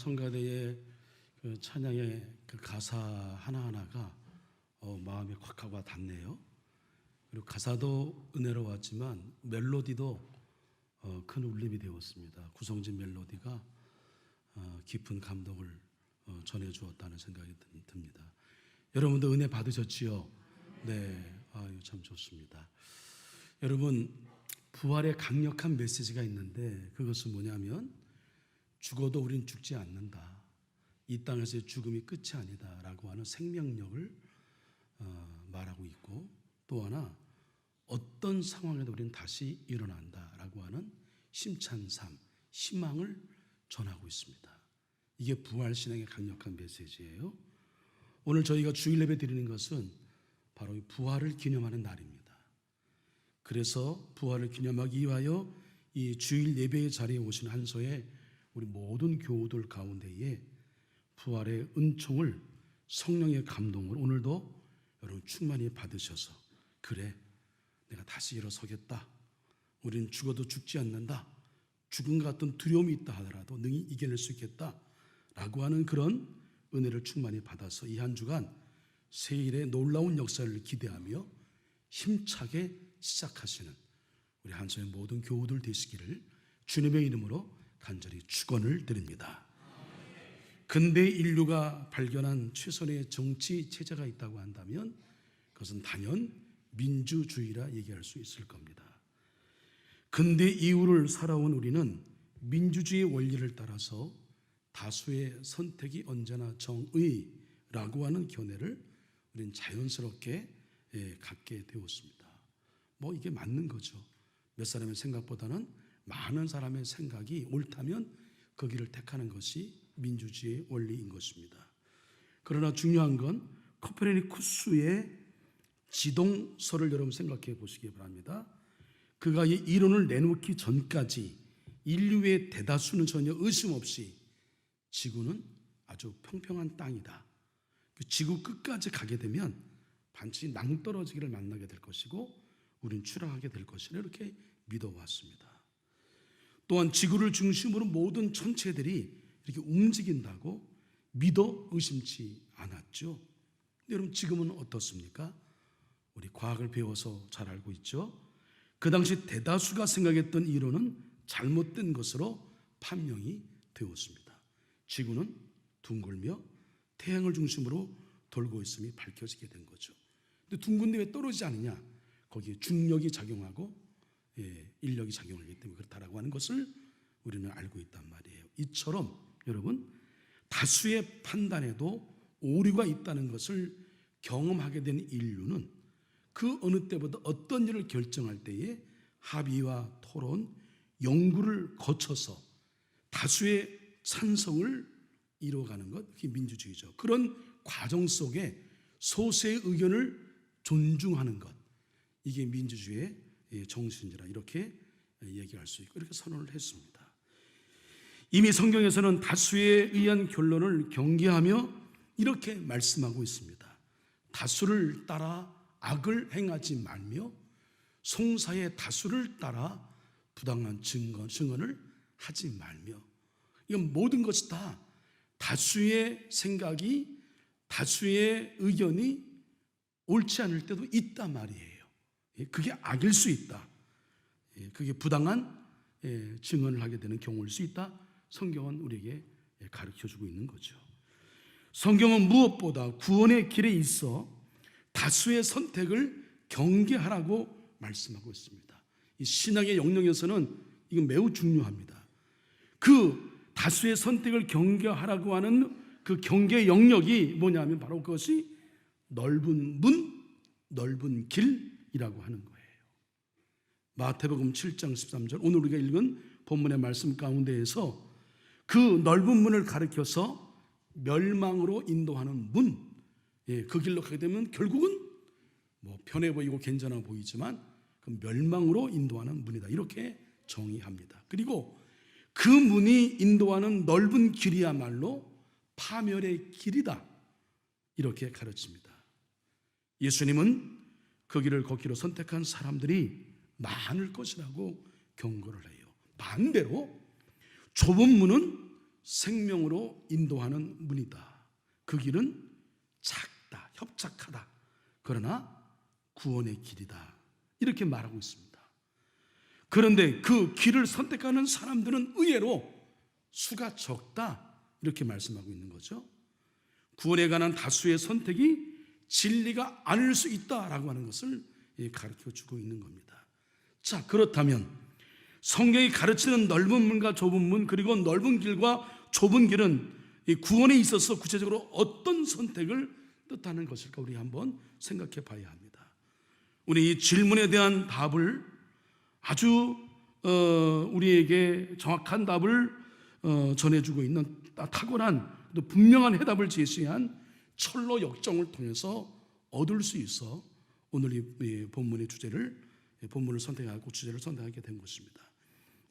성가대의 그 찬양의 그 가사 하나하나가 마음에 콱 와 닿네요. 그리고 가사도 은혜로웠지만 멜로디도 큰 울림이 되었습니다. 구성진 멜로디가 깊은 감동을 전해주었다는 생각이 듭니다. 여러분도 은혜 받으셨지요? 네, 참 좋습니다. 여러분, 부활의 강력한 메시지가 있는데 그것은 뭐냐면 죽어도 우린 죽지 않는다. 이 땅에서의 죽음이 끝이 아니다 라고 하는 생명력을 말하고 있고, 또 하나 어떤 상황에도 우리는 다시 일어난다 라고 하는 힘찬 삶, 희망을 전하고 있습니다. 이게 부활신앙의 강력한 메시지예요. 오늘 저희가 주일 예배 드리는 것은 바로 이 부활을 기념하는 날입니다. 그래서 부활을 기념하기 위하여 이 주일 예배의 자리에 오신 한소의 우리 모든 교우들 가운데에 부활의 은총을, 성령의 감동을 오늘도 여러분 충만히 받으셔서, 그래 내가 다시 일어서겠다, 우리는 죽어도 죽지 않는다, 죽음 같은 두려움이 있다 하더라도 능히 이겨낼 수 있겠다 라고 하는 그런 은혜를 충만히 받아서 이 한 주간 새일의 놀라운 역사를 기대하며 힘차게 시작하시는 우리 한소의 모든 교우들 되시기를 주님의 이름으로 간절히 축원을 드립니다. 근대 인류가 발견한 최선의 정치 체제가 있다고 한다면 그것은 단연 민주주의라 얘기할 수 있을 겁니다. 근대 이후를 살아온 우리는 민주주의 원리를 따라서 다수의 선택이 언제나 정의라고 하는 견해를 우리는 자연스럽게 갖게 되었습니다. 이게 맞는 거죠. 몇 사람의 생각보다는 많은 사람의 생각이 옳다면 그 길을 택하는 것이 민주주의의 원리인 것입니다. 그러나 중요한 건 코페르니쿠스의 지동설을 여러분 생각해 보시기 바랍니다. 그가 이 이론을 내놓기 전까지 인류의 대다수는 전혀 의심 없이 지구는 아주 평평한 땅이다, 지구 끝까지 가게 되면 반드시 낭떠러지기를 만나게 될 것이고 우린 추락하게 될 것이라 이렇게 믿어왔습니다. 또한 지구를 중심으로 모든 천체들이 이렇게 움직인다고 믿어 의심치 않았죠. 근데 여러분, 지금은 어떻습니까? 우리 과학을 배워서 잘 알고 있죠. 그 당시 대다수가 생각했던 이론은 잘못된 것으로 판명이 되었습니다. 지구는 둥글며 태양을 중심으로 돌고 있음이 밝혀지게 된 거죠. 근데 둥근데 왜 떨어지지 않느냐? 거기에 중력이 작용하고 인력이 작용하기 때문에 그렇다라고 하는 것을 우리는 알고 있단 말이에요. 이처럼 여러분, 다수의 판단에도 오류가 있다는 것을 경험하게 된 인류는 그 어느 때보다 어떤 일을 결정할 때에 합의와 토론, 연구를 거쳐서 다수의 찬성을 이루어가는 것, 그게 민주주의죠. 그런 과정 속에 소수의 의견을 존중하는 것, 이게 민주주의의 정신이라 이렇게 얘기할 수 있고 이렇게 선언을 했습니다. 이미 성경에서는 다수에 의한 결론을 경계하며 이렇게 말씀하고 있습니다. 다수를 따라 악을 행하지 말며 송사의 다수를 따라 부당한 증언을 하지 말며, 이건 모든 것이 다 다수의 생각이, 다수의 의견이 옳지 않을 때도 있단 말이에요. 그게 악일 수 있다, 그게 부당한 증언을 하게 되는 경우일 수 있다, 성경은 우리에게 가르쳐주고 있는 거죠. 성경은 무엇보다 구원의 길에 있어 다수의 선택을 경계하라고 말씀하고 있습니다. 이 신학의 영역에서는 이건 매우 중요합니다. 그 다수의 선택을 경계하라고 하는 그 경계 영역이 뭐냐면 바로 그것이 넓은 문, 넓은 길이라고 하는 거예요. 마태복음 7장 13절, 오늘 우리가 읽은 본문의 말씀 가운데에서 그 넓은 문을 가리켜서 멸망으로 인도하는 문, 그 길로 가게 되면 결국은 편해 보이고 괜찮아 보이지만 그 멸망으로 인도하는 문이다, 이렇게 정의합니다. 그리고 그 문이 인도하는 넓은 길이야말로 파멸의 길이다, 이렇게 가르칩니다. 예수님은 그 길을 걷기로 선택한 사람들이 많을 것이라고 경고를 해요. 반대로 좁은 문은 생명으로 인도하는 문이다. 그 길은 작다, 협착하다. 그러나 구원의 길이다. 이렇게 말하고 있습니다. 그런데 그 길을 선택하는 사람들은 의외로 수가 적다. 이렇게 말씀하고 있는 거죠. 구원에 관한 다수의 선택이 진리가 아닐 수 있다라고 하는 것을 가르쳐주고 있는 겁니다. 자, 그렇다면 성경이 가르치는 넓은 문과 좁은 문, 그리고 넓은 길과 좁은 길은 이 구원에 있어서 구체적으로 어떤 선택을 뜻하는 것일까? 우리 한번 생각해 봐야 합니다. 우리 이 질문에 대한 답을 아주 우리에게 정확한 답을 전해주고 있는 탁월한 또 분명한 해답을 제시한 철로 역정을 통해서 얻을 수 있어 오늘 이 본문의 본문을 선택하고 주제를 선택하게 된 것입니다.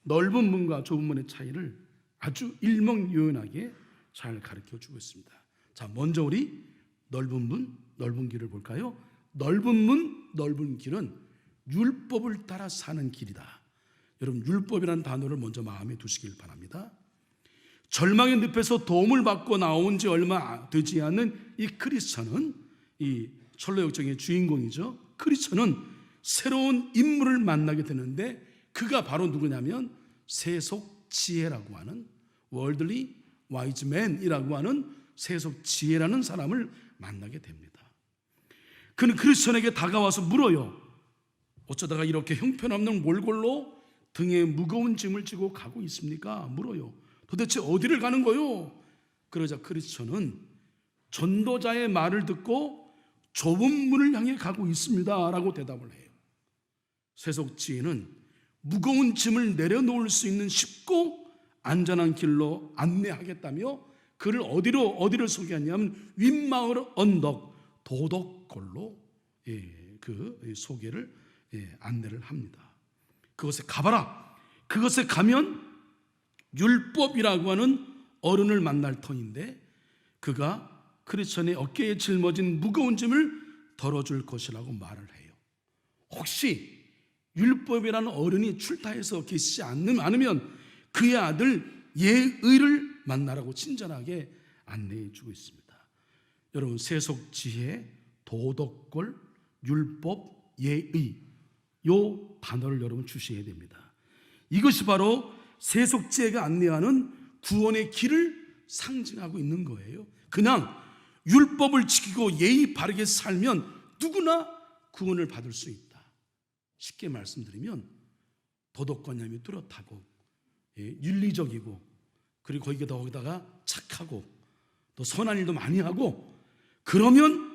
넓은 문과 좁은 문의 차이를 아주 일목요연하게 잘 가르쳐주고 있습니다. 자, 먼저 우리 넓은 문, 넓은 길을 볼까요? 넓은 문, 넓은 길은 율법을 따라 사는 길이다. 여러분, 율법이라는 단어를 먼저 마음에 두시길 바랍니다. 절망의 늪에서 도움을 받고 나온 지 얼마 되지 않은 이 크리스천은, 이 철로역정의 주인공이죠. 크리스천은 새로운 인물을 만나게 되는데 그가 바로 누구냐면 세속 지혜라고 하는, 월들리 와이즈맨이라고 하는 세속 지혜라는 사람을 만나게 됩니다. 그는 크리스천에게 다가와서 물어요. 어쩌다가 이렇게 형편없는 몰골로 등에 무거운 짐을 지고 가고 있습니까? 물어요. 도대체 어디를 가는 거요? 그러자 크리스천은 전도자의 말을 듣고 좁은 문을 향해 가고 있습니다 라고 대답을 해요. 세속 지혜는 무거운 짐을 내려놓을 수 있는 쉽고 안전한 길로 안내하겠다며 그를 어디를 소개하냐면 윗마을 언덕 도덕골로 그 소개를 안내를 합니다. 그것에 가봐라. 그것에 가면 율법이라고 하는 어른을 만날 터인데 그가 크리스천의 어깨에 짊어진 무거운 짐을 덜어줄 것이라고 말을 해요. 혹시 율법이라는 어른이 출타해서 계시지 않으면 그의 아들 예의를 만나라고 친절하게 안내해 주고 있습니다. 여러분, 세속 지혜, 도덕골, 율법, 예의, 요 단어를 여러분 주셔야 됩니다. 이것이 바로 세속 지혜가 안내하는 구원의 길을 상징하고 있는 거예요. 그냥 율법을 지키고 예의 바르게 살면 누구나 구원을 받을 수 있다. 쉽게 말씀드리면 도덕관념이 뚜렷하고 윤리적이고 그리고 거기다가 착하고 또 선한 일도 많이 하고 그러면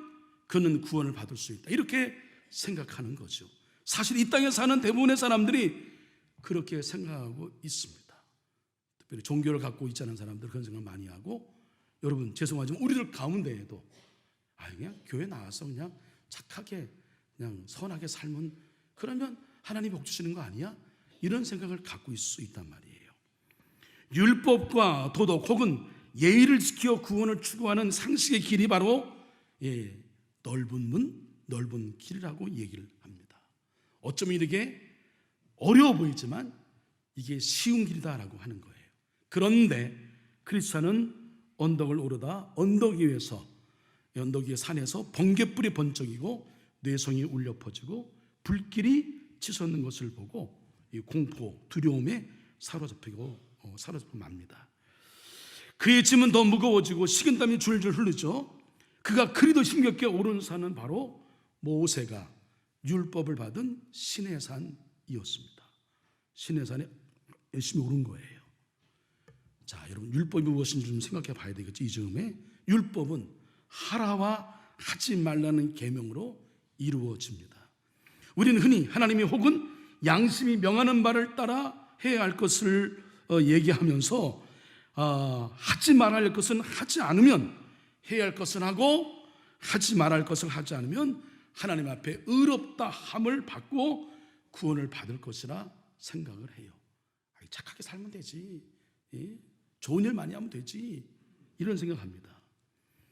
그는 구원을 받을 수 있다. 이렇게 생각하는 거죠. 사실 이 땅에 사는 대부분의 사람들이 그렇게 생각하고 있습니다. 특별히 종교를 갖고 있지 않은 사람들 그런 생각 많이 하고, 여러분 죄송하지만 우리들 가운데에도 그냥 교회 나와서 그냥 착하게 그냥 선하게 살면 그러면 하나님이 복 주시는 거 아니야? 이런 생각을 갖고 있을 수 있단 말이에요. 율법과 도덕 혹은 예의를 지켜 구원을 추구하는 상식의 길이 바로 넓은 문, 넓은 길이라고 얘기를 합니다. 어쩌면 이렇게 어려워 보이지만 이게 쉬운 길이다라고 하는 거예요. 그런데 크리스천은 언덕을 오르다 언덕 위에서, 언덕 위의 산에서 번개불이 번쩍이고 뇌성이 울려 퍼지고 불길이 치솟는 것을 보고 이 공포, 두려움에 사로잡히고 맙니다. 그의 짐은 더 무거워지고 식은땀이 줄줄 흐르죠. 그가 그리도 힘겹게 오른 산은 바로 모세가 율법을 받은 시내산이었습니다. 시내산에 열심히 오른 거예요. 자, 여러분, 율법이 무엇인지 좀 생각해 봐야 되겠죠. 이 즈음에 율법은 하라와 하지 말라는 계명으로 이루어집니다. 우리는 흔히 하나님이 혹은 양심이 명하는 바를 따라 해야 할 것을 얘기하면서 하지 말아야 할 것은 하지 않으면, 해야 할 것은 하고 하지 말아야 할 것을 하지 않으면 하나님 앞에 의롭다 함을 받고 구원을 받을 것이라 생각을 해요. 착하게 살면 되지, 좋은 일 많이 하면 되지, 이런 생각합니다.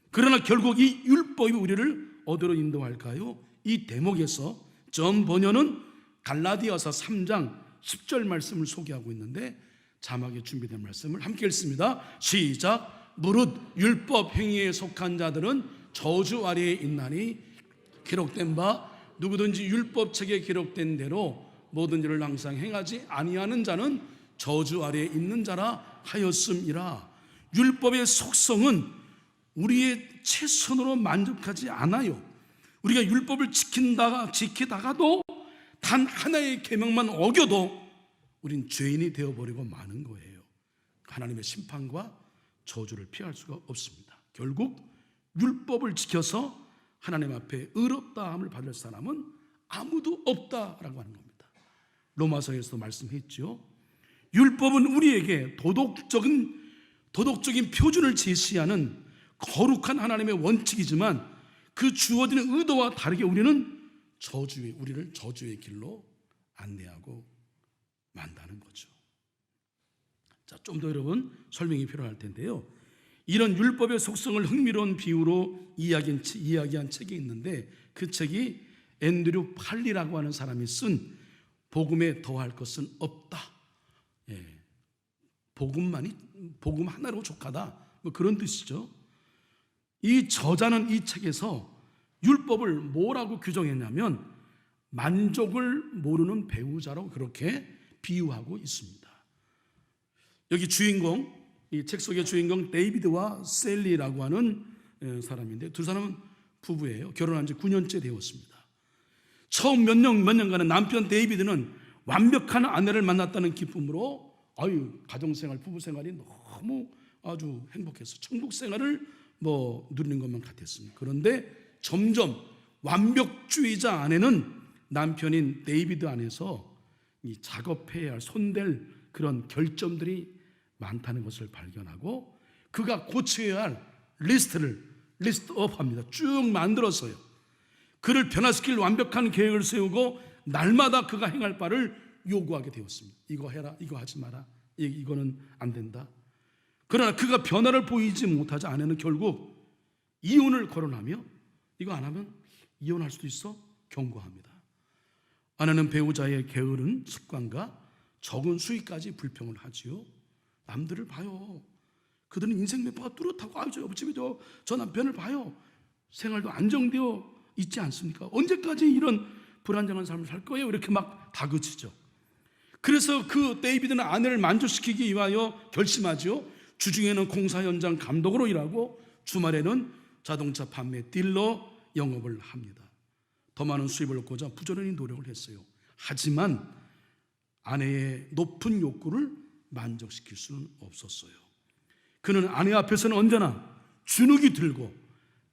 그러나 결국 이 율법이 우리를 어디로 인도할까요? 이 대목에서 전 번역은 갈라디아서 3장 10절 말씀을 소개하고 있는데 자막에 준비된 말씀을 함께 읽습니다. 시작. 무릇 율법 행위에 속한 자들은 저주 아래에 있나니 기록된 바 누구든지 율법책에 기록된 대로 모든 일을 항상 행하지 아니하는 자는 저주 아래에 있는 자라 하였음이라. 율법의 속성은 우리의 최선으로 만족하지 않아요. 우리가 율법을 지키다가도 단 하나의 계명만 어겨도 우린 죄인이 되어버리고 마는 거예요. 하나님의 심판과 저주를 피할 수가 없습니다. 결국 율법을 지켜서 하나님 앞에 의롭다함을 받을 사람은 아무도 없다라고 하는 겁니다. 로마서에서도 말씀했죠. 율법은 우리에게 도덕적인 표준을 제시하는 거룩한 하나님의 원칙이지만 그 주어진 의도와 다르게 우리를 저주의 길로 안내하고 만다는 거죠. 자, 좀 더 여러분 설명이 필요할 텐데요. 이런 율법의 속성을 흥미로운 비유로 이야기한 책이 있는데 그 책이 앤드류 팔리라고 하는 사람이 쓴 복음에 더할 것은 없다. 복음 하나로 족하다. 뭐 그런 뜻이죠. 이 저자는 이 책에서 율법을 뭐라고 규정했냐면 만족을 모르는 배우자로 그렇게 비유하고 있습니다. 여기 주인공, 이 책 속의 주인공 데이비드와 셀리라고 하는 사람인데 두 사람은 부부예요. 결혼한 지 9년째 되었습니다. 처음 몇 년간은 남편 데이비드는 완벽한 아내를 만났다는 기쁨으로 가정생활, 부부생활이 너무 아주 행복해서 천국생활을 누리는 것만 같았습니다. 그런데 점점 완벽주의자 아내는 남편인 데이비드 안에서 이 작업해야 할 손댈 그런 결점들이 많다는 것을 발견하고 그가 고쳐야 할 리스트업합니다. 쭉 만들었어요. 그를 변화시킬 완벽한 계획을 세우고 날마다 그가 행할 바를 요구하게 되었습니다. 이거 해라, 이거 하지 마라, 이거는 안 된다. 그러나 그가 변화를 보이지 못하자 아내는 결국 이혼을 거론하며 이거 안 하면 이혼할 수도 있어 경고합니다. 아내는 배우자의 게으른 습관과 적은 수익까지 불평을 하지요. 남들을 봐요. 그들은 인생 매표가 뚜렷하고 옆집에 저 남편을 봐요. 생활도 안정되어 있지 않습니까? 언제까지 이런 불안정한 삶을 살 거예요? 이렇게 막 다그치죠. 그래서 그 데이비드는 아내를 만족시키기 위하여 결심하죠. 주중에는 공사 현장 감독으로 일하고 주말에는 자동차 판매 딜러 영업을 합니다. 더 많은 수입을 얻고자 부지런히 노력을 했어요. 하지만 아내의 높은 욕구를 만족시킬 수는 없었어요. 그는 아내 앞에서는 언제나 주눅이 들고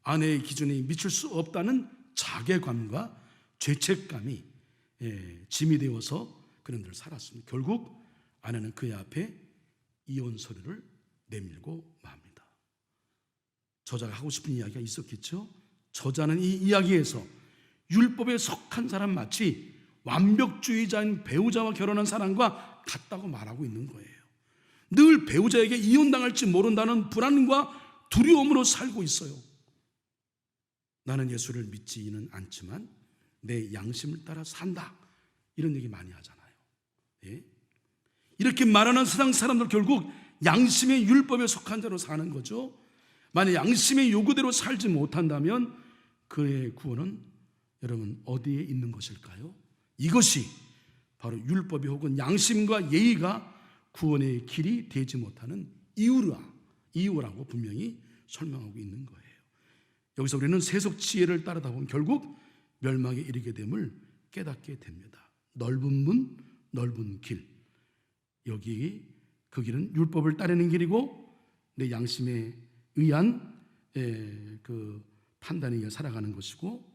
아내의 기준에 미칠 수 없다는 자괴감과 죄책감이 짐이 되어서 그런 늘 살았습니다. 결국 아내는 그의 앞에 이혼 서류를 내밀고 맙니다. 저자가 하고 싶은 이야기가 있었겠죠. 저자는 이 이야기에서 율법에 속한 사람 마치 완벽주의자인 배우자와 결혼한 사람과 같다고 말하고 있는 거예요. 늘 배우자에게 이혼당할지 모른다는 불안과 두려움으로 살고 있어요. 나는 예수를 믿지는 않지만 내 양심을 따라 산다, 이런 얘기 많이 하잖아요. 이렇게 말하는 세상 사람들 결국 양심의 율법에 속한 자로 사는 거죠. 만약 양심의 요구대로 살지 못한다면 그의 구원은 여러분 어디에 있는 것일까요? 이것이 바로 율법이 혹은 양심과 예의가 구원의 길이 되지 못하는 이유라고 분명히 설명하고 있는 거예요. 여기서 우리는 세속 지혜를 따르다 보면 결국 멸망에 이르게 됨을 깨닫게 됩니다. 넓은 문, 넓은 길. 여기 그 길은 율법을 따르는 길이고 내 양심에 의한 그 판단에 의해 살아가는 것이고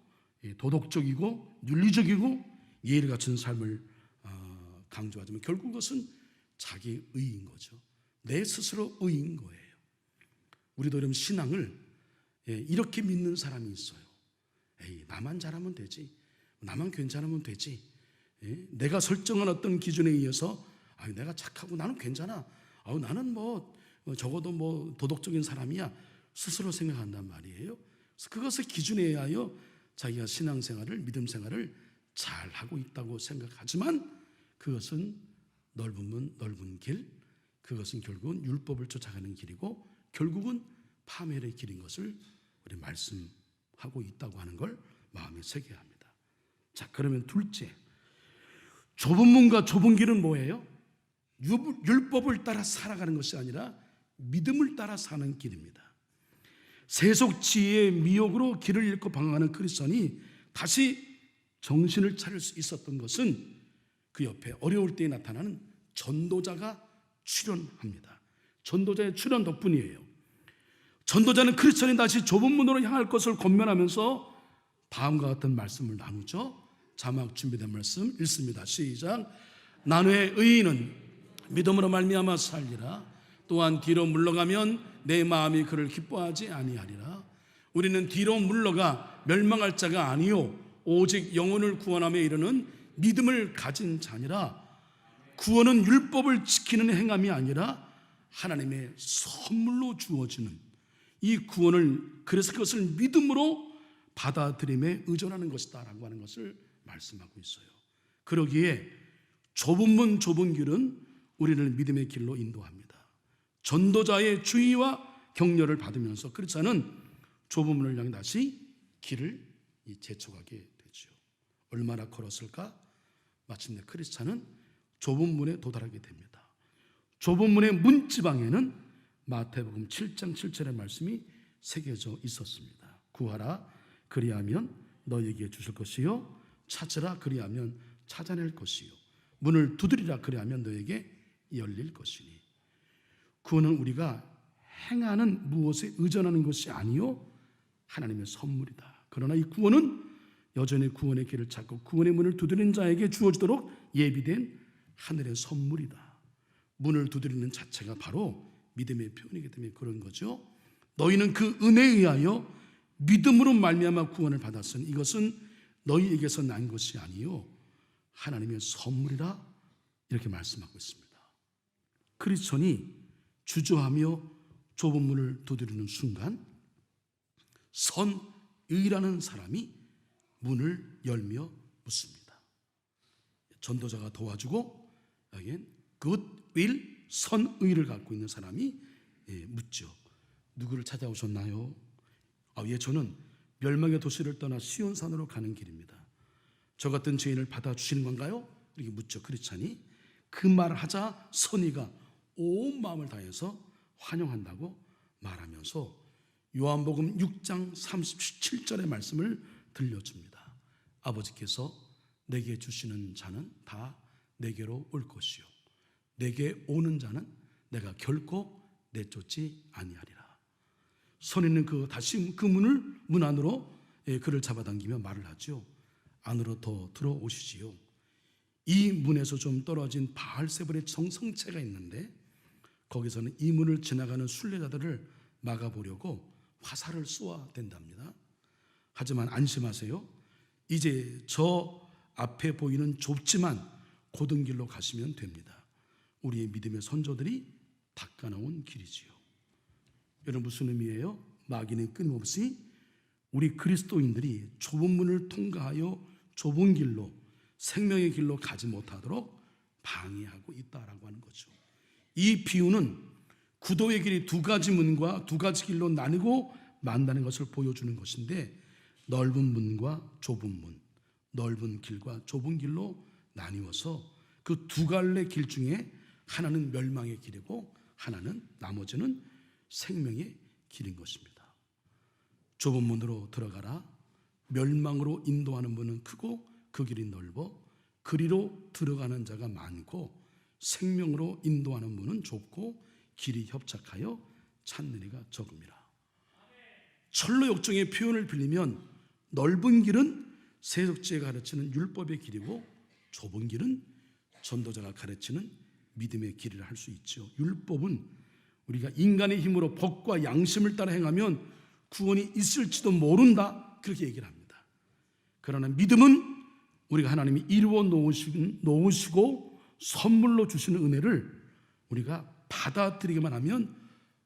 도덕적이고 윤리적이고 예의를 갖춘 삶을 강조하지만 결국 그것은 자기 의인 거죠. 내 스스로 의인 거예요. 우리도 이런 신앙을 이렇게 믿는 사람이 있어요. 나만 잘하면 되지, 나만 괜찮으면 되지, 내가 설정한 어떤 기준에 의해서 내가 착하고 나는 괜찮아, 나는 적어도 도덕적인 사람이야 스스로 생각한단 말이에요. 그래서 그것을 기준에 의하여 자기가 신앙생활을, 믿음생활을 잘하고 있다고 생각하지만 그것은 넓은 문, 넓은 길, 그것은 결국은 율법을 쫓아가는 길이고 결국은 파멸의 길인 것을 우리 말씀하고 있다고 하는 걸 마음에 새겨야 합니다. 자, 그러면 둘째, 좁은 문과 좁은 길은 뭐예요? 율법을 따라 살아가는 것이 아니라 믿음을 따라 사는 길입니다. 세속지혜의 미혹으로 길을 잃고 방황하는 크리스천이 다시 정신을 차릴 수 있었던 것은 그 옆에 어려울 때에 나타나는 전도자가 출현합니다. 전도자의 출현 덕분이에요. 전도자는 크리스천이 다시 좁은 문으로 향할 것을 권면하면서 다음과 같은 말씀을 나누죠. 자막 준비된 말씀 읽습니다. 시작. 나의 의인은 믿음으로 말미암아 살리라. 또한 뒤로 물러가면 내 마음이 그를 기뻐하지 아니하리라. 우리는 뒤로 물러가 멸망할 자가 아니요 오직 영혼을 구원함에 이르는 믿음을 가진 자니라. 구원은 율법을 지키는 행함이 아니라 하나님의 선물로 주어지는 이 구원을, 그래서 그것을 믿음으로 받아들임에 의존하는 것이다 라고 하는 것을 말씀하고 있어요. 그러기에 좁은 문 좁은 길은 우리를 믿음의 길로 인도합니다. 전도자의 주의와 격려를 받으면서 크리스찬은 좁은 문을 향해 다시 길을 재촉하게 되죠. 얼마나 걸었을까? 마침내 크리스찬은 좁은 문에 도달하게 됩니다. 좁은 문의 문지방에는 마태복음 7장 7절의 말씀이 새겨져 있었습니다. 구하라 그리하면 너에게 주실 것이요 찾으라 그리하면 찾아낼 것이요 문을 두드리라 그리하면 너에게 열릴 것이니. 구원은 우리가 행하는 무엇에 의존하는 것이 아니요 하나님의 선물이다. 그러나 이 구원은 여전히 구원의 길을 찾고 구원의 문을 두드리는 자에게 주어지도록 예비된 하늘의 선물이다. 문을 두드리는 자체가 바로 믿음의 표현이기 때문에 그런 거죠. 너희는 그 은혜에 의하여 믿음으로 말미암아 구원을 받았으니 이것은 너희에게서 난 것이 아니요 하나님의 선물이라 이렇게 말씀하고 있습니다. 크리스천이 주저하며 좁은 문을 두드리는 순간 선의라는 사람이 문을 열며 묻습니다. 전도자가 도와주고 여기엔 굿윌 선의를 갖고 있는 사람이 묻죠. 누구를 찾아오셨나요? 예, 저는 멸망의 도시를 떠나 시온산으로 가는 길입니다. 저 같은 죄인을 받아주시는 건가요? 이렇게 묻죠. 크리스찬이 그 말을 하자 선의가 온 마음을 다해서 환영한다고 말하면서 요한복음 6장 37절의 말씀을 들려줍니다. 아버지께서 내게 주시는 자는 다 내게로 올 것이요 내게 오는 자는 내가 결코 내쫓지 아니하리라. 선의는 다시 그 문 안으로 그를 잡아당기며 말을 하죠. 안으로 더 들어오시지요. 이 문에서 좀 떨어진 바알세불의 성체가 있는데 거기서는 이 문을 지나가는 순례자들을 막아보려고 화살을 쏘아댄답니다. 하지만 안심하세요. 이제 저 앞에 보이는 좁지만 고든 길로 가시면 됩니다. 우리의 믿음의 선조들이 닦아놓은 길이지요. 여러분 무슨 의미예요? 마귀는 끊임없이 우리 그리스도인들이 좁은 문을 통과하여 좁은 길로 생명의 길로 가지 못하도록 방해하고 있다라고 하는 거죠. 이 비유는 구도의 길이 두 가지 문과 두 가지 길로 나뉘고 만다는 것을 보여주는 것인데 넓은 문과 좁은 문, 넓은 길과 좁은 길로 나뉘어서 그 두 갈래 길 중에 하나는 멸망의 길이고 하나는 나머지는 생명의 길인 것입니다. 좁은 문으로 들어가라. 멸망으로 인도하는 문은 크고 그 길이 넓어 그리로 들어가는 자가 많고 생명으로 인도하는 문은 좁고 길이 협착하여 찾는 이가 적음이라. 철로 역정의 표현을 빌리면 넓은 길은 세속지혜가 가르치는 율법의 길이고 좁은 길은 전도자가 가르치는 믿음의 길이라 할 수 있죠. 율법은 우리가 인간의 힘으로 법과 양심을 따라 행하면 구원이 있을지도 모른다 그렇게 얘기를 합니다. 그러나 믿음은 우리가 하나님이 이루어 놓으시고 선물로 주시는 은혜를 우리가 받아들이기만 하면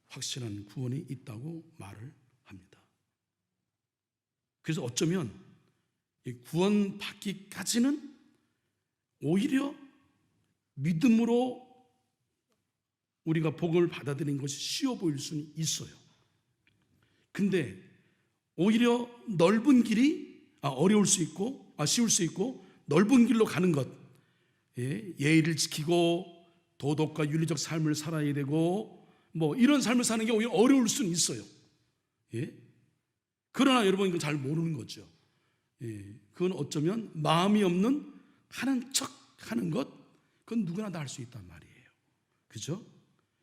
확실한 구원이 있다고 말을 합니다. 그래서 어쩌면 구원받기까지는 오히려 믿음으로 우리가 복음을 받아들이는 것이 쉬워 보일 수는 있어요. 근데 오히려 넓은 길이 어려울 수 있고 쉬울 수 있고, 넓은 길로 가는 것, 예의를 지키고 도덕과 윤리적 삶을 살아야 되고 이런 삶을 사는 게 오히려 어려울 수는 있어요. 그러나 여러분 이건 잘 모르는 거죠. 그건 어쩌면 마음이 없는 하는 척 하는 것, 그건 누구나 다 할 수 있단 말이에요. 그죠?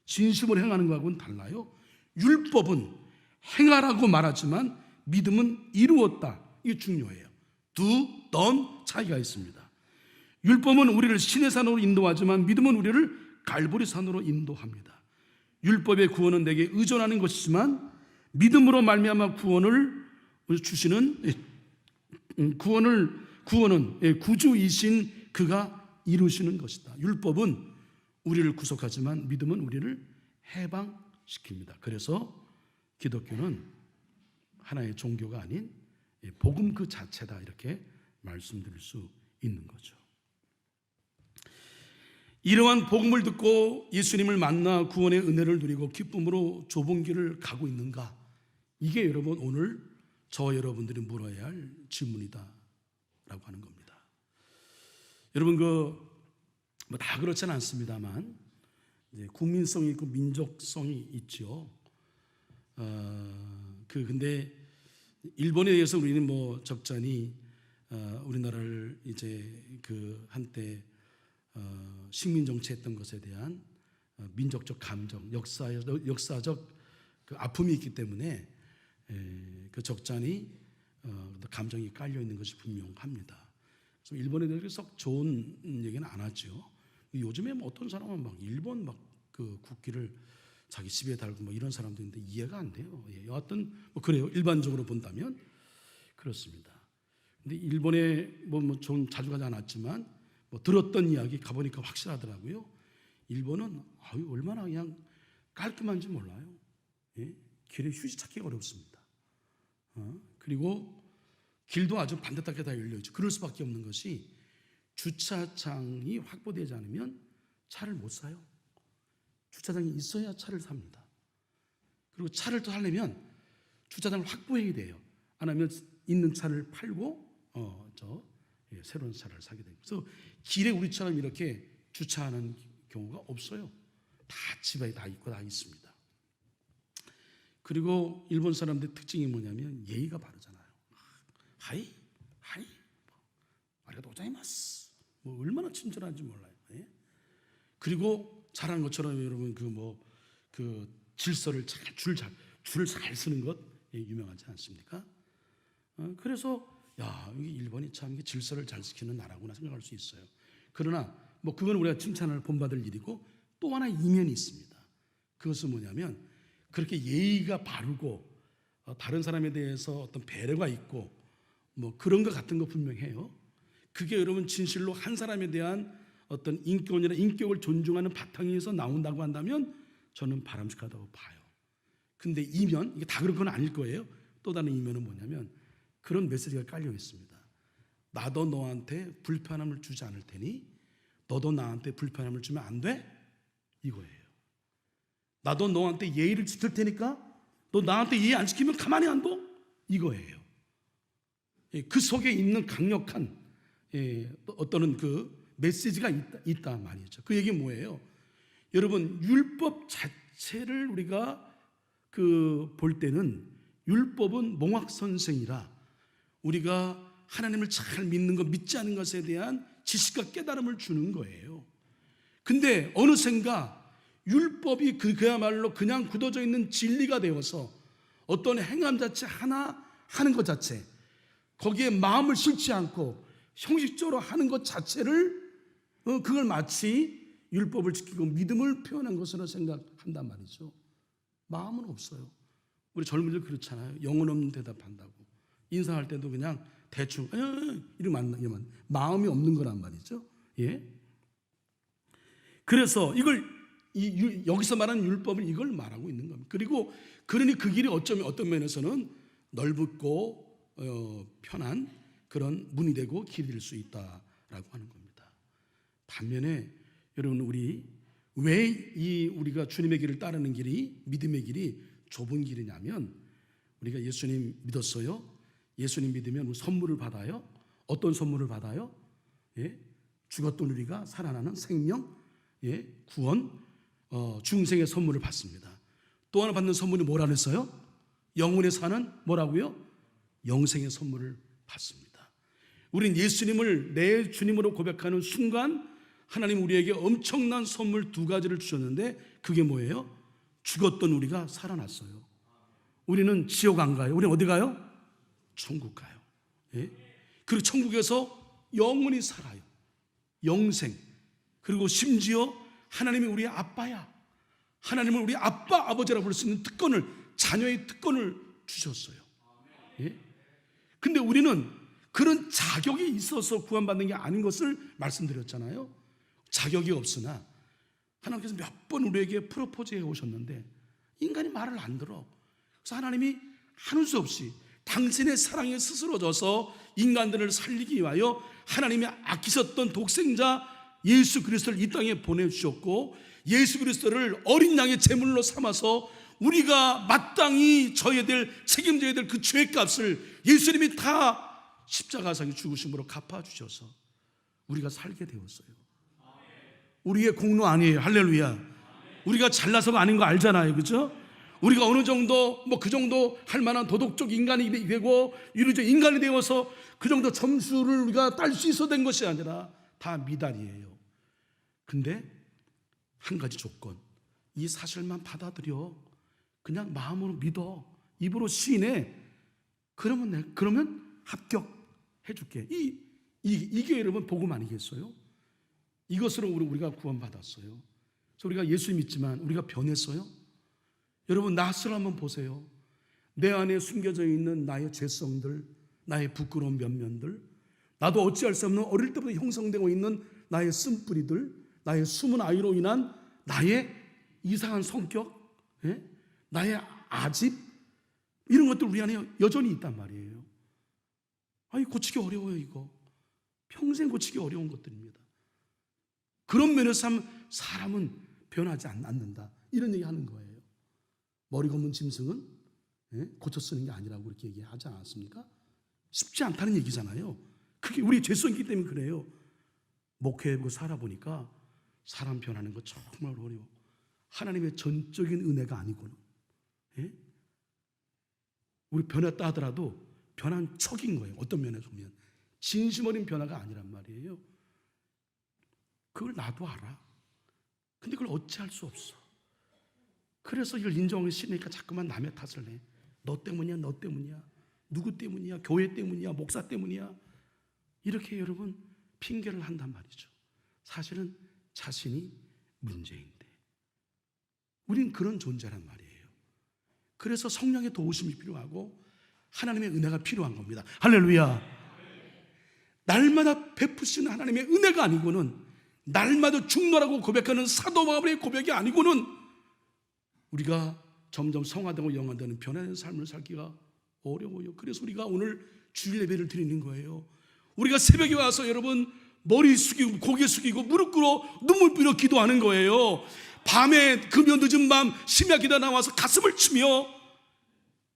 진심으로 행하는 것하고는 달라요. 율법은 행하라고 말하지만 믿음은 이루었다. 이게 중요해요. do, done 차이가 있습니다. 율법은 우리를 신의 산으로 인도하지만 믿음은 우리를 갈보리 산으로 인도합니다. 율법의 구원은 내게 의존하는 것이지만 믿음으로 말미암아 구원을 주시는 구원은 구주이신 그가 이루시는 것이다. 율법은 우리를 구속하지만 믿음은 우리를 해방시킵니다. 그래서 기독교는 하나의 종교가 아닌 복음 그 자체다, 이렇게 말씀드릴 수 있는 거죠. 이러한 복음을 듣고 예수님을 만나 구원의 은혜를 누리고 기쁨으로 좁은 길을 가고 있는가? 이게 여러분 오늘 저와 여러분들이 물어야 할 질문이다 라고 하는 겁니다. 여러분 다 그렇지는 않습니다만 국민성이 있고 민족성이 있죠. 근데 일본에 대해서 우리는 적잖이 우리나라를 이제 한때 식민 정치했던 것에 대한 민족적 감정, 역사적 그 아픔이 있기 때문에 그 적잖이 감정이 깔려 있는 것이 분명합니다. 그래서 일본에 대해서 썩 좋은 얘기는 안 하죠. 요즘에 어떤 사람은 일본 그 국기를 자기 집에 달고 이런 사람도 있는데 이해가 안 돼요. 여하튼 그래요. 일반적으로 본다면 그렇습니다. 근데 일본에 좀 자주 가지 않았지만 들었던 이야기 가보니까 확실하더라고요. 일본은 얼마나 그냥 깔끔한지 몰라요. 길에 휴지 찾기가 어렵습니다. 그리고 길도 아주 반듯하게 다 열려있죠. 그럴 수밖에 없는 것이 주차장이 확보되지 않으면 차를 못 사요. 주차장이 있어야 차를 삽니다. 그리고 차를 또 사려면 주차장을 확보해야 돼요. 안 하면 있는 차를 팔고 새로운 차를 사게 됩니다. 그래서 길에 우리처럼 이렇게 주차하는 경우가 없어요. 다 집에 다 있고 다 있습니다. 그리고 일본 사람들의 특징이 뭐냐면 예의가 바르잖아요. 하이 아리가또 고자이마스, 얼마나 친절한지 몰라요. 그리고 잘한 것처럼 여러분 그 질서를 줄을 잘 쓰는 것 유명하지 않습니까? 그래서 이게 일본이 참 질서를 잘 지키는 나라구나 생각할 수 있어요. 그러나 그건 우리가 칭찬을 본받을 일이고, 또 하나 이면이 있습니다. 그것은 뭐냐면 그렇게 예의가 바르고 다른 사람에 대해서 어떤 배려가 있고 그런 것 같은 거 분명해요. 그게 여러분 진실로 한 사람에 대한 어떤 인격이나 인격을 존중하는 바탕에서 나온다고 한다면 저는 바람직하다고 봐요. 근데 이면, 이게 다 그런 건 아닐 거예요. 또 다른 이면은 뭐냐면 그런 메시지가 깔려 있습니다. 나도 너한테 불편함을 주지 않을 테니 너도 나한테 불편함을 주면 안 돼? 이거예요. 나도 너한테 예의를 지킬 테니까 너 나한테 예의 안 지키면 가만히 안 둬? 이거예요. 그 속에 있는 강력한 어떤 그 메시지가 있다 말이죠. 그 얘기는 뭐예요? 여러분, 율법 자체를 우리가 볼 때는 율법은 몽학선생이라 우리가 하나님을 잘 믿는 것, 믿지 않는 것에 대한 지식과 깨달음을 주는 거예요. 근데 어느샌가 율법이 그야말로 그냥 굳어져 있는 진리가 되어서 어떤 행함 자체 하나 하는 것 자체, 거기에 마음을 싣지 않고 형식적으로 하는 것 자체를 그걸 마치 율법을 지키고 믿음을 표현한 것으로 생각한단 말이죠. 마음은 없어요. 우리 젊은이들 그렇잖아요. 영혼 없는 대답한다고. 인사할 때도 그냥 대충 이러면 마음이 없는 거란 말이죠. 그래서 여기서 말하는 율법은 이걸 말하고 있는 겁니다. 그리고 그러니 그 길이 어쩌면 어떤 면에서는 넓고 편한 그런 문이 되고 길이 될 수 있다라고 하는 겁니다. 반면에 여러분, 우리 왜 이 우리가 주님의 길을 따르는 길이, 믿음의 길이 좁은 길이냐면, 우리가 예수님 믿었어요. 예수님 믿으면 선물을 받아요. 어떤 선물을 받아요? 예? 죽었던 우리가 살아나는 생명, 예? 구원, 중생의 선물을 받습니다. 또 하나 받는 선물이 뭐라 그랬어요? 영원에 사는 뭐라고요? 영생의 선물을 받습니다. 우린 예수님을 내 주님으로 고백하는 순간 하나님 우리에게 엄청난 선물 두 가지를 주셨는데, 그게 뭐예요? 죽었던 우리가 살아났어요. 우리는 지옥 안 가요. 우리는 어디 가요? 천국 가요. 예? 그리고 천국에서 영원히 살아요. 영생. 그리고 심지어 하나님이 우리의 아빠야. 하나님은 우리 아빠, 아버지라고 부를 수 있는 특권을, 자녀의 특권을 주셨어요. 예? 근데 우리는 그런 자격이 있어서 구원받는 게 아닌 것을 말씀드렸잖아요. 자격이 없으나 하나님께서 몇 번 우리에게 프로포즈해 오셨는데 인간이 말을 안 들어. 그래서 하나님이 하는 수 없이 당신의 사랑에 스스로져서 인간들을 살리기 위하여 하나님이 아끼셨던 독생자 예수 그리스도를 이 땅에 보내주셨고, 예수 그리스도를 어린 양의 제물로 삼아서 우리가 마땅히 져야 될, 책임져야 될 그 죄값을 예수님이 다 십자가상에 죽으심으로 갚아주셔서 우리가 살게 되었어요. 우리의 공로 아니에요. 할렐루야. 우리가 잘나서가 아닌 거 알잖아요. 그렇죠? 우리가 어느 정도 그 정도 할 만한 도덕적 인간이 되고 윤리적 인간이 되어서 그 정도 점수를 우리가 딸 수 있어 된 것이 아니라 다 미달이에요. 근데 한 가지 조건, 이 사실만 받아들여. 그냥 마음으로 믿어. 입으로 시인해. 그러면 합격해 줄게. 이게 여러분 복음 아니겠어요? 이것으로 우리가 구원받았어요. 그래서 우리가 예수 믿지만 우리가 변했어요? 여러분, 나 스스로 한번 보세요. 내 안에 숨겨져 있는 나의 죄성들, 나의 부끄러운 면면들, 나도 어찌할 수 없는 어릴 때부터 형성되고 있는 나의 쓴뿌리들, 나의 숨은 아이로 인한 나의 이상한 성격, 예? 나의 아집, 이런 것들 우리 안에 여전히 있단 말이에요. 고치기 어려워요. 이거 평생 고치기 어려운 것들입니다. 그런 면에서 사람은 변하지 않는다, 이런 얘기 하는 거예요. 머리 검은 짐승은 고쳐 쓰는 게 아니라고 그렇게 얘기하지 않았습니까? 쉽지 않다는 얘기잖아요. 그게 우리 죄성이기 때문에 그래요. 목회하고 살아보니까 사람 변하는 거 정말 어려워. 하나님의 전적인 은혜가 아니고는, 우리 변했다 하더라도 변한 척인 거예요. 어떤 면에서 보면 진심 어린 변화가 아니란 말이에요. 그걸 나도 알아. 근데 그걸 어찌할 수 없어. 그래서 이걸 인정하기 싫으니까 자꾸만 남의 탓을 내. 너 때문이야, 너 때문이야, 누구 때문이야, 교회 때문이야, 목사 때문이야, 이렇게 여러분 핑계를 한단 말이죠. 사실은 자신이 문제인데, 우린 그런 존재란 말이에요. 그래서 성령의 도우심이 필요하고 하나님의 은혜가 필요한 겁니다. 할렐루야. 날마다 베푸시는 하나님의 은혜가 아니고는, 날마다 죽노라고 고백하는 사도 바울의 고백이 아니고는 우리가 점점 성화되고 영화되는 변화된 삶을 살기가 어려워요. 그래서 우리가 오늘 주일 예배를 드리는 거예요. 우리가 새벽에 와서 여러분 머리 숙이고 고개 숙이고 무릎 꿇어 눈물 뿌려 기도하는 거예요. 밤에 금요 늦은 밤 심야 기도 나와서 가슴을 치며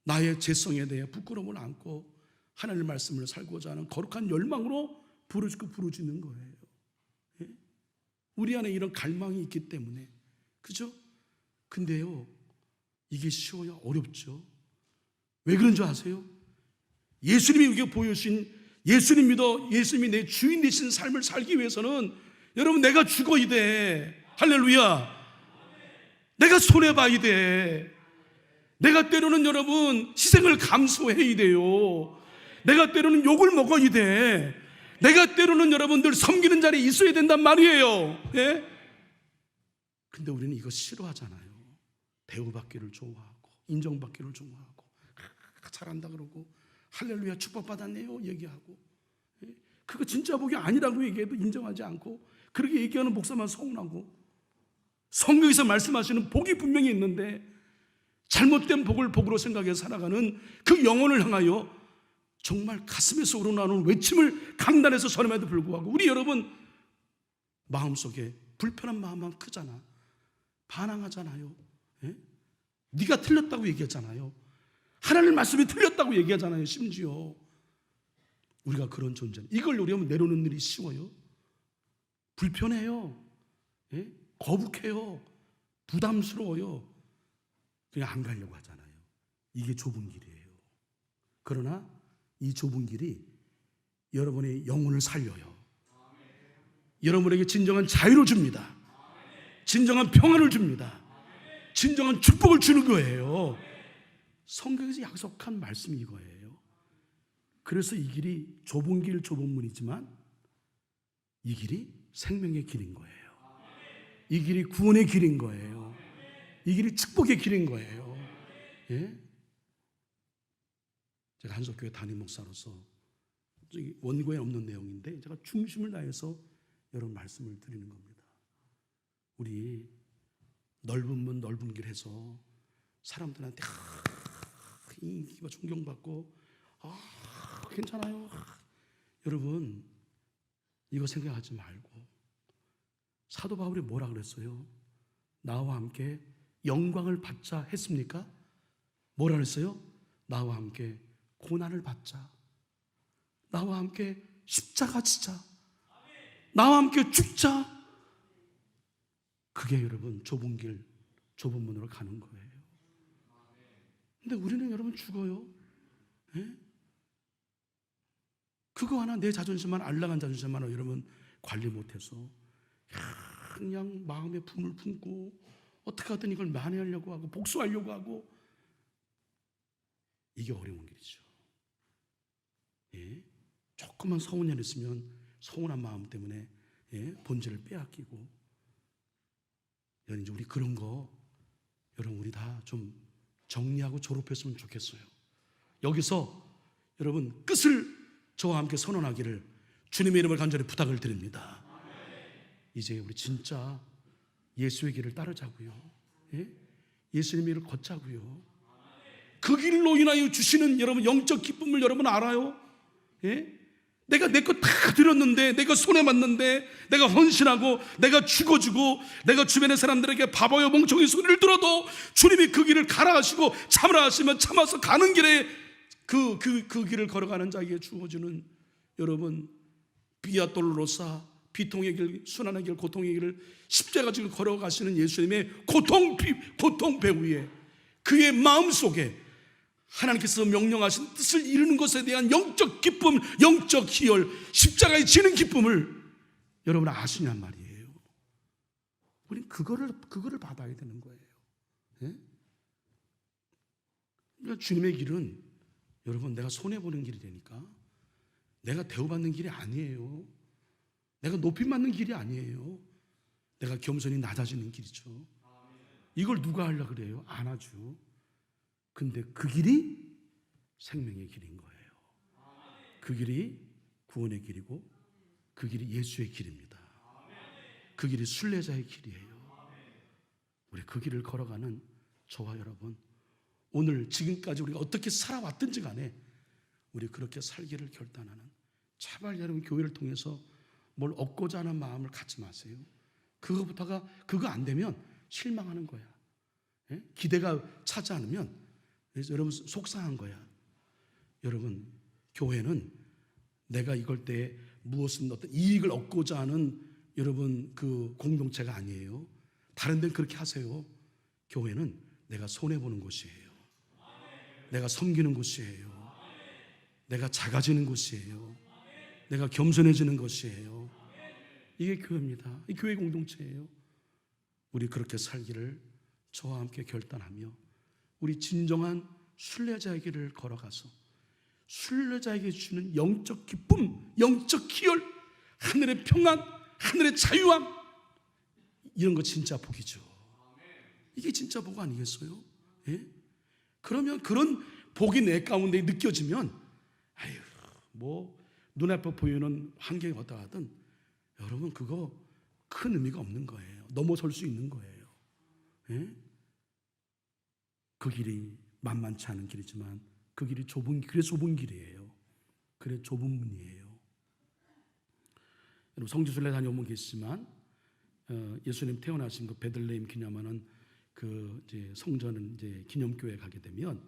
나의 죄성에 대해 부끄러움을 안고 하나님의 말씀을 살고자 하는 거룩한 열망으로 부르짖는 거예요. 우리 안에 이런 갈망이 있기 때문에, 그죠? 근데요, 이게 쉬워요? 어렵죠? 왜 그런 줄 아세요? 예수님이 우리에게 보여주신, 예수님 믿어, 예수님이 내 주인 되신 삶을 살기 위해서는 여러분 내가 죽어야 돼. 할렐루야. 내가 손해봐야 돼. 내가 때로는 여러분 희생을 감수해야 돼요. 내가 때로는 욕을 먹어야 돼. 내가 때로는 여러분들 섬기는 자리에 있어야 된단 말이에요. 예? 근데 우리는 이거 싫어하잖아요. 대우받기를 좋아하고 인정받기를 좋아하고 잘한다 그러고 할렐루야 축복받았네요 얘기하고, 그거 진짜 복이 아니라고 얘기해도 인정하지 않고 그렇게 얘기하는 목사만 서운하고, 성경에서 말씀하시는 복이 분명히 있는데 잘못된 복을 복으로 생각해서 살아가는 그 영혼을 향하여 정말 가슴에서 우러나오는 외침을 강단에서 전함에도 불구하고 우리 여러분 마음속에 불편한 마음만 크잖아. 반항하잖아요. 예? 네가 틀렸다고 얘기하잖아요. 하나님 말씀이 틀렸다고 얘기하잖아요. 심지어 우리가 그런 존재. 이걸 우리가 내려놓는 일이 쉬워요? 불편해요. 예? 거북해요. 부담스러워요. 그냥 안 가려고 하잖아요. 이게 좁은 길이에요. 그러나 이 좁은 길이 여러분의 영혼을 살려요. 여러분에게 진정한 자유를 줍니다. 진정한 평안을 줍니다. 진정한 축복을 주는 거예요. 성경에서 약속한 말씀이 이거예요. 그래서 이 길이 좁은 길, 좁은 문이지만 이 길이 생명의 길인 거예요. 이 길이 구원의 길인 거예요. 이 길이 축복의 길인 거예요. 예? 제가 한석교회 담임 목사로서 원고에 없는 내용인데 제가 중심을 다해서 여러분 말씀을 드리는 겁니다. 우리 넓은 문 넓은 길 해서 사람들한테 인기가 존경받고 괜찮아요. 여러분 이거 생각하지 말고 사도 바울이 뭐라 그랬어요? 나와 함께 영광을 받자 했습니까? 뭐라 그랬어요? 나와 함께 고난을 받자. 나와 함께 십자가 지자. 나와 함께 죽자. 그게 여러분 좁은 길, 좁은 문으로 가는 거예요. 근데 우리는 여러분 죽어요. 예? 그거 하나 내 자존심만 알랑한 자존심만 여러분 관리 못해서 그냥 마음에 분을 품고 어떻게 하든 이걸 만회하려고 하고 복수하려고 하고 이게 어려운 길이죠. 예? 조금만 서운해 있으면 서운한 마음 때문에 본질을 빼앗기고 여러분 이제 우리 그런 거 여러분 우리 다 좀 정리하고 졸업했으면 좋겠어요. 여기서 여러분 끝을 저와 함께 선언하기를 주님의 이름을 간절히 부탁을 드립니다. 이제 우리 진짜 예수의 길을 따르자고요. 예수님의 길을 걷자고요. 그 길로 인하여 주시는 여러분 영적 기쁨을 여러분 알아요? 내가 내 거 다 드렸는데, 내가 손에 맞는데, 내가 헌신하고, 내가 죽어주고, 내가 주변의 사람들에게 바보여 멍청이 소리를 들어도 주님이 그 길을 가라 하시고 참으라 하시면 참아서 가는 길에 그 길을 걸어가는 자에게 주어지는 여러분 비아돌로사 비통의 길, 순환의 길, 고통의 길을 십자가 지고 걸어가시는 예수님의 고통 배후에 그의 마음속에 하나님께서 명령하신 뜻을 이루는 것에 대한 영적 기쁨, 영적 희열, 십자가에 지는 기쁨을 여러분 아시냔 말이에요. 우린 그거를 받아야 되는 거예요. 그러니까 주님의 길은 여러분 내가 손해보는 길이 되니까 내가 대우받는 길이 아니에요. 내가 높임받는 길이 아니에요. 내가 겸손히 낮아지는 길이죠. 이걸 누가 하려고 그래요? 안 하죠. 근데 그 길이 생명의 길인 거예요. 그 길이 구원의 길이고 그 길이 예수의 길입니다. 그 길이 순례자의 길이에요. 우리 그 길을 걸어가는 저와 여러분, 오늘 지금까지 우리가 어떻게 살아왔든지 간에 우리 그렇게 살기를 결단하는, 제발 여러분 교회를 통해서 뭘 얻고자 하는 마음을 갖지 마세요. 그거 안 되면 실망하는 거야. 기대가 차지 않으면 그래서 여러분 속상한 거야. 여러분 교회는 내가 이걸 때 무엇은 어떤 이익을 얻고자 하는 여러분 그 공동체가 아니에요. 다른 데는 그렇게 하세요. 교회는 내가 손해보는 곳이에요. 내가 섬기는 곳이에요. 내가 작아지는 곳이에요. 내가 겸손해지는 것이에요. 이게 교회입니다. 이 교회 공동체예요. 우리 그렇게 살기를 저와 함께 결단하며 우리 진정한 순례자의 길을 걸어가서 순례자에게 주는 영적 기쁨, 영적 희열, 하늘의 평안, 하늘의 자유함, 이런 거 진짜 복이죠. 이게 진짜 복 아니겠어요? 그러면 그런 복이 내 가운데 느껴지면 뭐 눈앞에 보이는 환경이 어떠하든 여러분 그거 큰 의미가 없는 거예요. 넘어설 수 있는 거예요. 그 길이 만만치 않은 길이지만 그 길이 좁은 길이에요. 그래 좁은 문이에요. 여러분 성지순례 다녀오면 계시지만 예수님 태어나신 그 베들레헴 기념하는 그 이제 성전은 이제 기념교회 가게 되면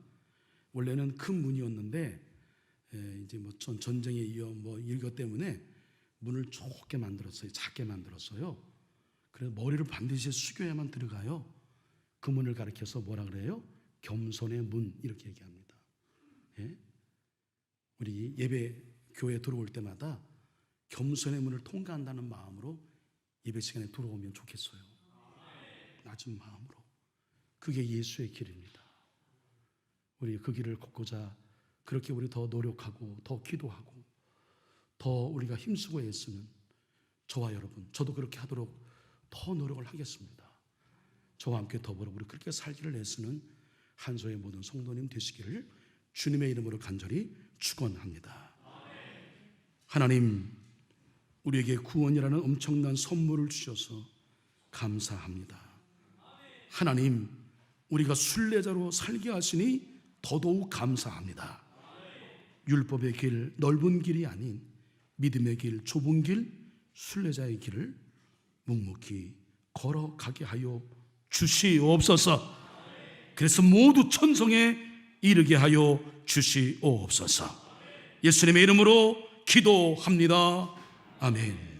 원래는 큰 문이었는데 이제 뭐 전쟁에 이어 뭐 이것 때문에 문을 좁게 만들었어요. 작게 만들었어요. 그래서 머리를 반드시 숙여야만 들어가요. 그 문을 가리켜서 뭐라 그래요? 겸손의 문 이렇게 얘기합니다. 예? 우리 예배 교회 들어올 때마다 겸손의 문을 통과한다는 마음으로 예배 시간에 들어오면 좋겠어요. 낮은 마음으로. 그게 예수의 길입니다. 우리 그 길을 걷고자 그렇게 우리 더 노력하고 더 기도하고 더 우리가 힘쓰고 애쓰는 저와 여러분, 저도 그렇게 하도록 더 노력을 하겠습니다. 저와 함께 더불어 우리 그렇게 살기를 애쓰는 한소의 모든 성도님 되시기를 주님의 이름으로 간절히 축원합니다. 하나님, 우리에게 구원이라는 엄청난 선물을 주셔서 감사합니다. 하나님, 우리가 순례자로 살게 하시니 더더욱 감사합니다. 율법의 길, 넓은 길이 아닌 믿음의 길, 좁은 길, 순례자의 길을 묵묵히 걸어가게 하여 주시옵소서. 그래서 모두 천성에 이르게 하여 주시옵소서. 예수님의 이름으로 기도합니다. 아멘.